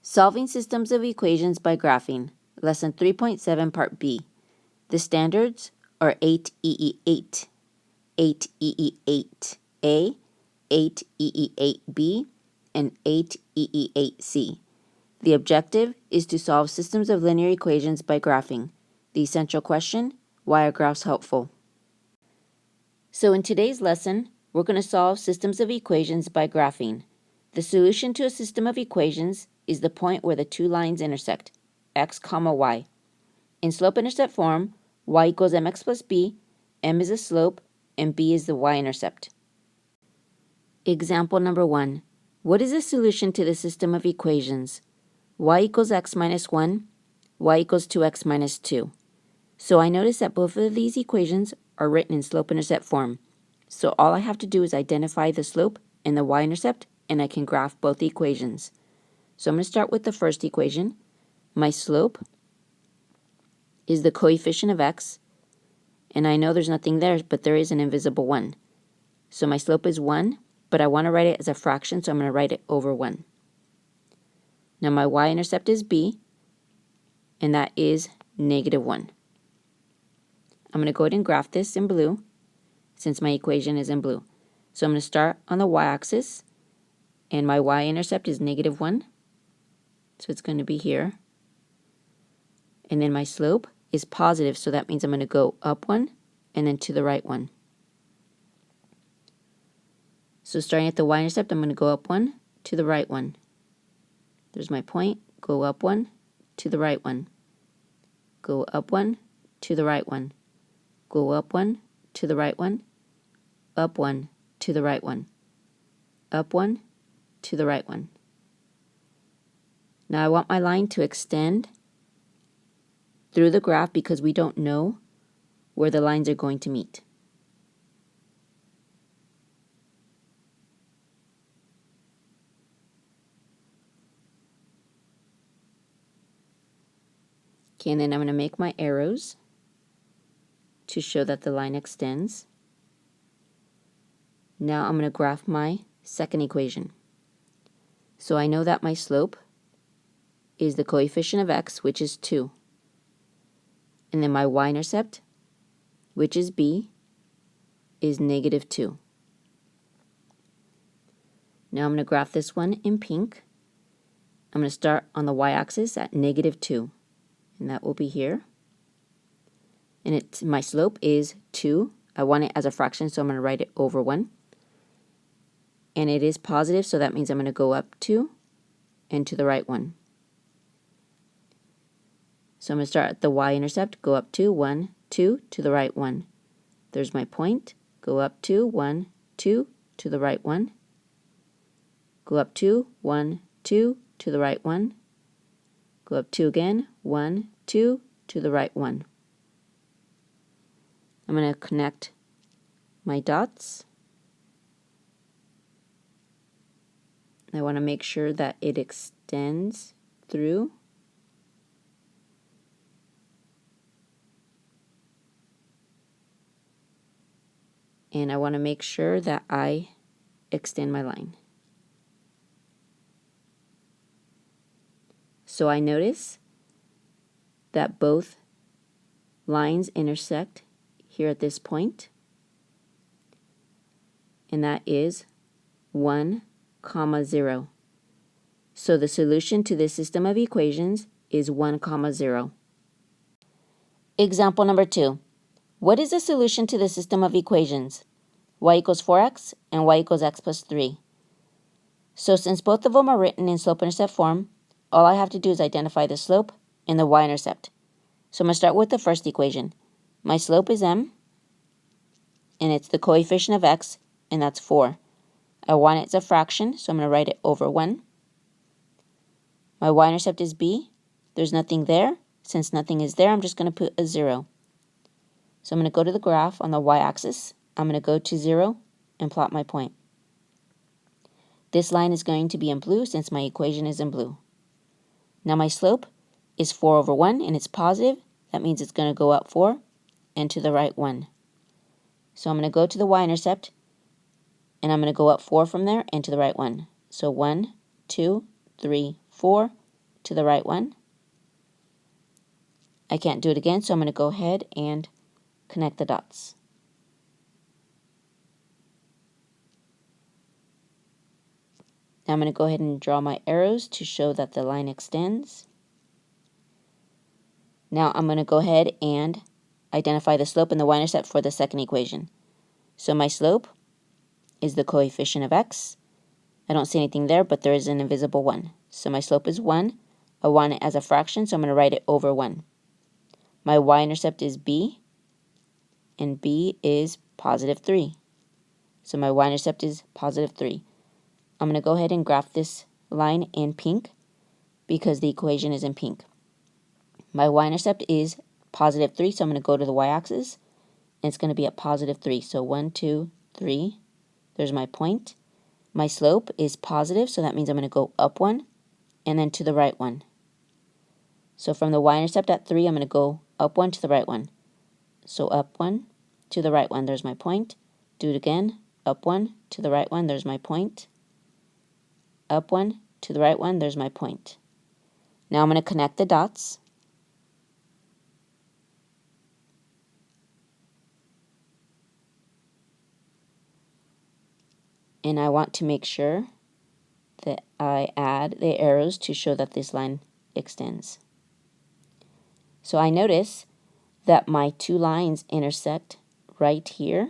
Solving systems of equations by graphing. Lesson 3.7 Part B. The standards are 8EE8, 8EE8A, 8EE8B, and 8EE8C. The objective is to solve systems of linear equations by graphing. The essential question, why are graphs helpful? So in today's lesson, we're going to solve systems of equations by graphing. The solution to a system of equations is the point where the two lines intersect, x comma y. In slope-intercept form, y equals mx plus b, m is the slope, and b is the y-intercept. Example number 1. What is the solution to the system of equations? Y equals x minus 1, y equals 2x minus 2. So I notice that both of these equations are written in slope-intercept form. So all I have to do is identify the slope and the y-intercept, and I can graph both equations. So I'm going to start with the first equation. My slope is the coefficient of x, and I know there's nothing there, but there is an invisible 1. So my slope is 1, but I want to write it as a fraction, so I'm going to write it over 1. Now my y-intercept is b, and that is negative 1. I'm going to go ahead and graph this in blue, since my equation is in blue. So I'm going to start on the y-axis, and my y-intercept is negative 1. So it's going to be here. And then my slope is positive, so that means I'm going to go up 1 and then to the right 1. So starting at the y-intercept, I'm going to go up 1 to the right 1. There's my point. Go up 1 to the right 1. Go up 1 to the right 1. Go up 1 to the right 1. Up 1 to the right 1. Up 1 to the right 1. Now I want my line to extend through the graph because we don't know where the lines are going to meet. Okay, and then I'm going to make my arrows to show that the line extends. Now I'm going to graph my second equation. So I know that my slope is the coefficient of x, which is 2. And then my y-intercept, which is b, is negative 2. Now I'm going to graph this one in pink. I'm going to start on the y-axis at negative 2. And that will be here. And my slope is 2. I want it as a fraction, so I'm going to write it over 1. And it is positive, so that means I'm going to go up 2 and to the right 1. So I'm going to start at the y-intercept, go up 2, 1, 2, to the right 1. There's my point. Go up 2, 1, 2, to the right 1. Go up 2, 1, 2, to the right 1. Go up 2 again, 1, 2, to the right 1. I'm going to connect my dots. I want to make sure that it extends through. And I want to make sure that I extend my line. So I notice that both lines intersect here at this point, and that is 1, 0. So the solution to this system of equations is 1, 0. Example number 2. What is the solution to the system of equations? Y equals 4x and y equals x plus 3. So since both of them are written in slope-intercept form, all I have to do is identify the slope and the y-intercept. So I'm going to start with the first equation. My slope is m, and it's the coefficient of x, and that's 4. I want it as a fraction, so I'm going to write it over 1. My y-intercept is b. There's nothing there. Since nothing is there, I'm just going to put a 0. So I'm going to go to the graph on the y-axis. I'm going to go to 0 and plot my point. This line is going to be in blue since my equation is in blue. Now my slope is 4 over 1, and it's positive. That means it's going to go up 4 and to the right 1. So I'm going to go to the y-intercept, and I'm going to go up 4 from there and to the right 1. So 1, 2, 3, 4, to the right one. I can't do it again, so I'm going to go ahead and connect the dots. Now I'm going to go ahead and draw my arrows to show that the line extends. Now I'm going to go ahead and identify the slope and the y-intercept for the second equation. So my slope is the coefficient of x. I don't see anything there, but there is an invisible 1. So my slope is 1. I want it as a fraction, so I'm going to write it over 1. My y-intercept is b, and b is positive 3. So my y-intercept is positive 3. I'm going to go ahead and graph this line in pink because the equation is in pink. My y-intercept is positive 3, so I'm going to go to the y-axis, and it's going to be at positive 3. So 1, 2, 3. There's my point. My slope is positive, so that means I'm going to go up 1 and then to the right 1. So from the y-intercept at 3, I'm going to go up 1 to the right 1. So up 1 to the right 1, there's my point. Do it again. Up 1 to the right 1, there's my point. Up 1 to the right 1, there's my point. Now I'm going to connect the dots. And I want to make sure that I add the arrows to show that this line extends. So I notice that my two lines intersect right here,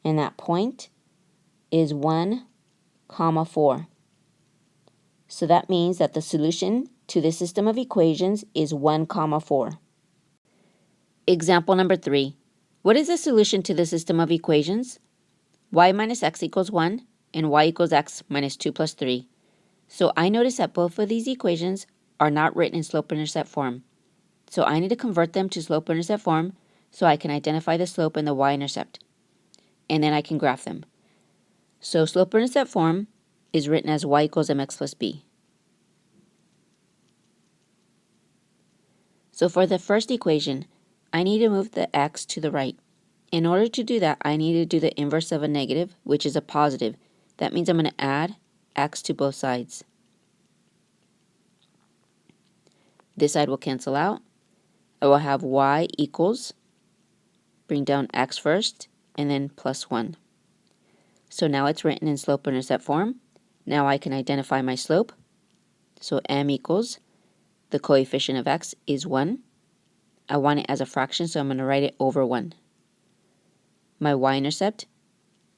and that point is 1, 4. So that means that the solution to this system of equations is 1, 4. Example number 3. What is the solution to the system of equations? Y minus x equals 1 and y equals x minus 2 plus 3. So I notice that both of these equations are not written in slope-intercept form. So I need to convert them to slope-intercept form so I can identify the slope and the y-intercept. And then I can graph them. So slope-intercept form is written as y equals mx plus b. So for the first equation, I need to move the x to the right. In order to do that, I need to do the inverse of a negative, which is a positive. That means I'm going to add x to both sides. This side will cancel out. I will have y equals, bring down x first, and then plus 1. So now it's written in slope-intercept form. Now I can identify my slope. So m equals, the coefficient of x is 1. I want it as a fraction, so I'm going to write it over 1. My y-intercept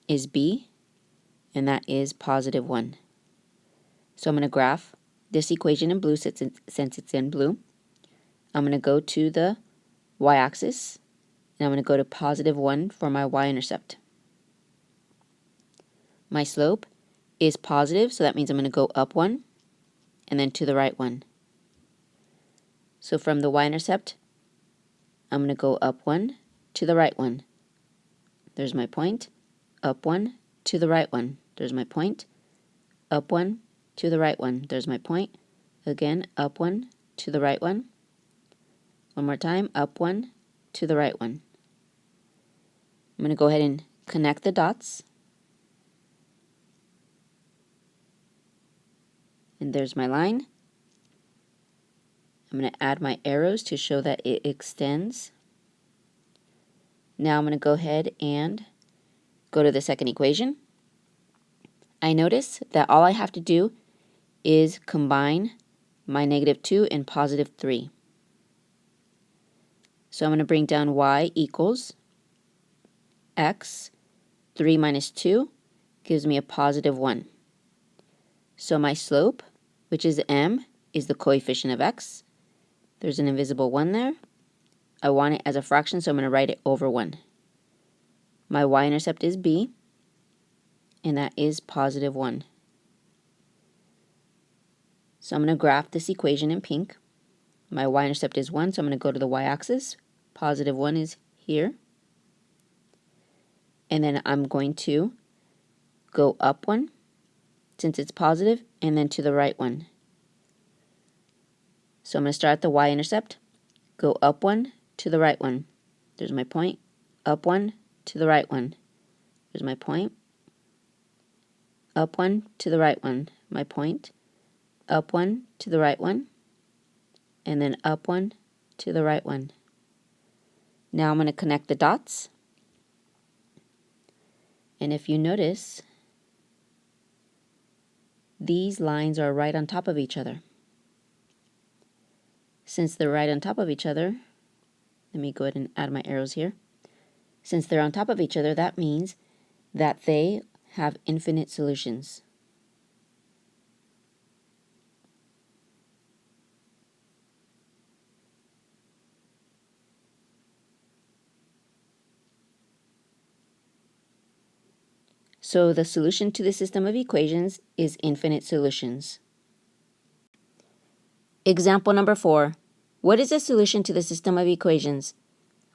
is b, and that is positive 1. So I'm going to graph this equation in blue since it's in blue. I'm going to go to the y-axis, and I'm going to go to positive 1 for my y-intercept. My slope is positive, so that means I'm going to go up 1 and then to the right 1. So from the y-intercept, I'm going to go up 1 to the right 1. There's my point. Up 1 to the right 1. There's my point. Up 1 to the right 1. There's my point. Again, up 1 to the right 1. One more time, up 1 to the right 1. I'm going to go ahead and connect the dots. And there's my line. I'm going to add my arrows to show that it extends. Now I'm going to go ahead and go to the second equation. I notice that all I have to do is combine my negative 2 and positive 3. So I'm going to bring down y equals x. 3 minus 2 gives me a positive 1. So my slope, which is m, is the coefficient of x. There's an invisible 1 there. I want it as a fraction, so I'm going to write it over 1. My y-intercept is b, and that is positive 1. So I'm going to graph this equation in pink. My y-intercept is 1, so I'm going to go to the y-axis. Positive 1 is here. And then I'm going to go up 1, since it's positive, and then to the right 1. So I'm going to start at the y-intercept, go up 1 to the right 1. There's my point. Up 1 to the right 1. There's my point. Up 1 to the right 1. My point. up one to the right one, and then up one to the right one. Now I'm going to connect the dots. And if you notice, these lines are right on top of each other. Since they're right on top of each other, let me go ahead and add my arrows here. Since they're on top of each other, that means that they have infinite solutions. So the solution to the system of equations is infinite solutions. Example number 4. What is the solution to the system of equations?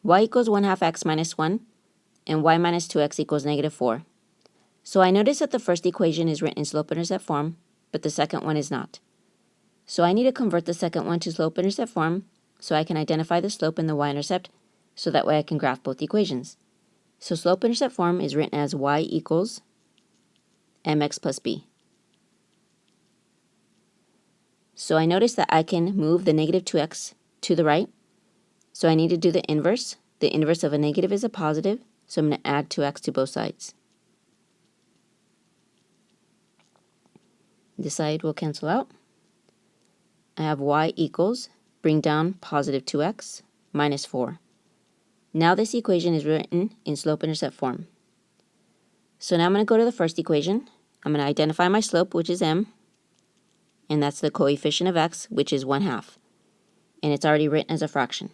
Y equals 1/2 x minus 1 and y minus 2x equals negative 4. So I notice that the first equation is written in slope-intercept form, but the second one is not. So I need to convert the second one to slope-intercept form so I can identify the slope and the y-intercept so that way I can graph both equations. So slope-intercept form is written as y equals mx plus b. So I notice that I can move the negative 2x to the right. So I need to do the inverse. The inverse of a negative is a positive, so I'm going to add 2x to both sides. This side will cancel out. I have y equals, bring down positive 2x minus 4. Now this equation is written in slope-intercept form. So now I'm going to go to the first equation. I'm going to identify my slope, which is m, and that's the coefficient of x, which is 1/2. And it's already written as a fraction.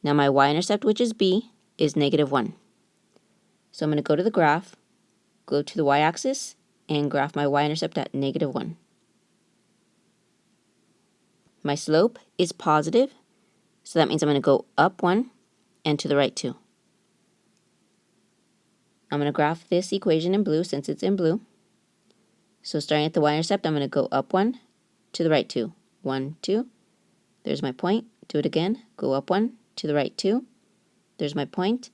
Now my y-intercept, which is b, is negative 1. So I'm going to go to the graph, go to the y-axis, and graph my y-intercept at negative 1. My slope is positive, so that means I'm going to go up 1 and to the right 2. I'm going to graph this equation in blue since it's in blue. So starting at the y-intercept, I'm going to go up 1, to the right 2. 1, 2. There's my point. Do it again. Go up 1, to the right 2. There's my point.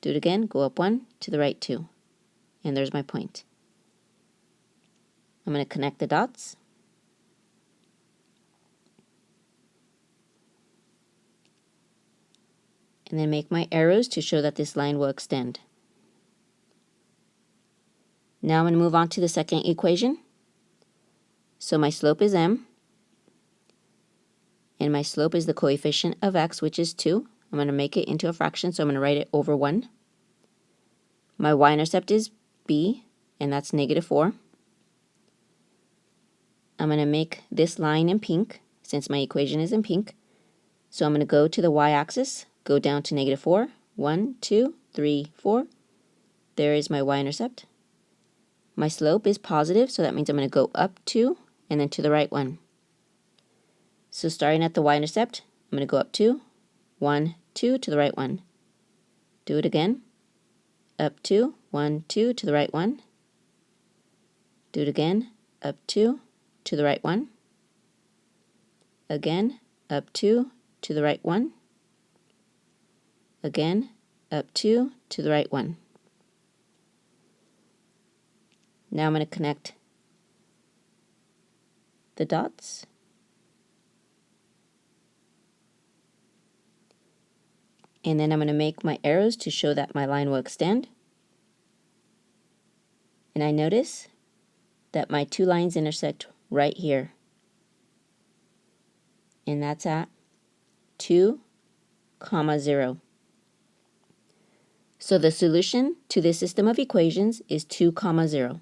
Do it again. Go up 1, to the right 2. And there's my point. I'm going to connect the dots. And then make my arrows to show that this line will extend. Now I'm going to move on to the second equation. So my slope is m, and my slope is the coefficient of x, which is 2. I'm going to make it into a fraction, so I'm going to write it over 1. My y-intercept is b, and that's negative 4. I'm going to make this line in pink, since my equation is in pink. So I'm going to go to the y-axis, go down to negative 4. 1, 2, 3, 4. There is my y-intercept. My slope is positive, so that means I'm going to go up 2 and then to the right 1. So starting at the y-intercept, I'm going to go up 2, 1, 2 to the right 1. Do it again. Up 2, 1, 2 to the right 1. Do it again. Up 2 to the right 1. Again, up 2 to the right 1. Again, up 2 to the right 1. Now I'm going to connect the dots. And then I'm going to make my arrows to show that my line will extend. And I notice that my two lines intersect right here. And that's at 2, 0. So the solution to this system of equations is 2, 0.